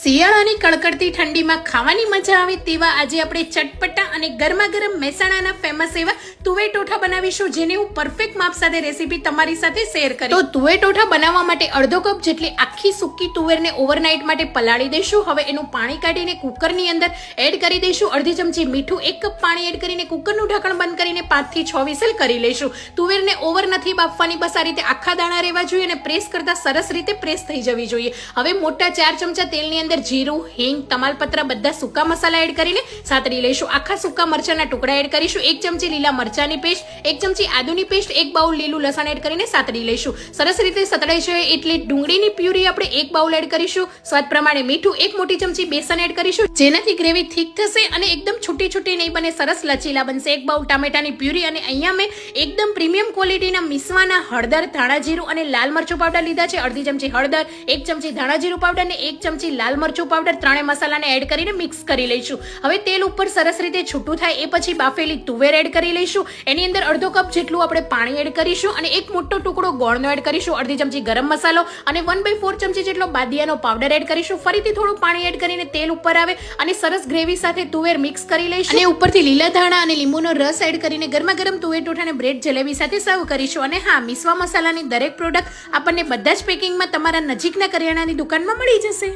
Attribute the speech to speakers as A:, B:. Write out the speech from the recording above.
A: શિયાળાની કડકડતી ઠંડીમાં ખાવાની મજા આવે તેવા આજે આપણે ચટપટા અને ગરમા ગરમ મહેસાણાના ફેમસ એવા તુવેર ટોઠા બનાવીશું, જેની હું પરફેક્ટ માપ સાથે રેસીપી તમારી સાથે શેર કરી. તો તુવેર ટોઠા બનાવવા માટે અડધો કપ જેટલી આખી સૂકી તુવેરને ઓવરનાઇટ માટે પલાળી દઈશું. હવે એનું પાણી કાઢીને કુકરની અંદર એડ કરી દઈશું. અડધી ચમચી મીઠું, 1 કપ પાણી એડ કરીને કુકરનું ઢાંકણ બંધ કરીને 5 થી 6 વિસલ કરી લઈશું. તુવેરને ઓવર નથી બાફવાની, બસ આ રીતે આખા દાણા રહેવા જોઈએ અને પ્રેસ કરતા સરસ રીતે પ્રેસ થઈ જવી જોઈએ. હવે મોટા 4 ચમચા તેલની અંદર જીરું, હિંગ, તમાલપત્ર બધા સૂકા મસાલા એડ કરીને સાતળી લઈશું. આખા સૂકા મરચાના ટુકડા એડ કરીશું. 1 ચમચી લીલા મરચાની પેસ્ટ, 1 ચમચી આદુની પેસ્ટ, 1 બાઉલ લીલું લસણ એડ કરીને સાતળી લઈશું. સરસ રીતે સતળાઈ જાય એટલે ડુંગળીની પ્યુરી આપણે 1 બાઉલ એડ કરીશું. સ્વાદ પ્રમાણે મીઠું, 1 મોટી ચમચી બેસન એડ કરીશું, જેનાથી ગ્રેવી થીક થશે અને એકદમ છૂટી છૂટી નહીં બને, સરસ લચીલા બનશે. 1 બાઉલ ટામેટાની પ્યુરી અને અહીંયા મેં એકદમ પ્રીમિયમ ક્વોલિટીના મિસવાના હળદર, ધાણા જીરું અને લાલ મરચું પાવડર લીધા છે. અડધી ચમચી હળદર, 1 ચમચી ધાણા જીરું પાવડર અને 1 ચમચી લાલ મરચું પાવડર, ત્રણે મસાલાને એડ કરીને મિક્સ કરી લઈશું. હવે તેલ ઉપર સરસ રીતે છૂટું થાય એ પછી બાફેલી તુવેર એડ કરી લઈશું. એની અંદર અડધો કપ જેટલું આપણે પાણી એડ કરીશું અને 1 મોટો ટુકડો ગોળનો એડ કરીશું. અડધી ચમચી ગરમ મસાલો અને 1/4 ચમચી જેટલો બાદિયાનો પાવડર એડ કરીશું. ફરીથી થોડું પાણી એડ કરીને તેલ ઉપર આવે અને સરસ ગ્રેવી સાથે તુવેર મિક્સ કરી લઈશું અને ઉપરથી લીલા ધાણા અને લીંબુનો રસ એડ કરીને ગરમા ગરમ તુવેર ટોઠાને બ્રેડ જલેબી સાથે સર્વ કરીશું. અને હા, મિસવા મસાલાની દરેક પ્રોડક્ટ આપણને બધા જ પેકિંગમાં તમારા નજીકના કરિયાણાની દુકાનમાં મળી જશે.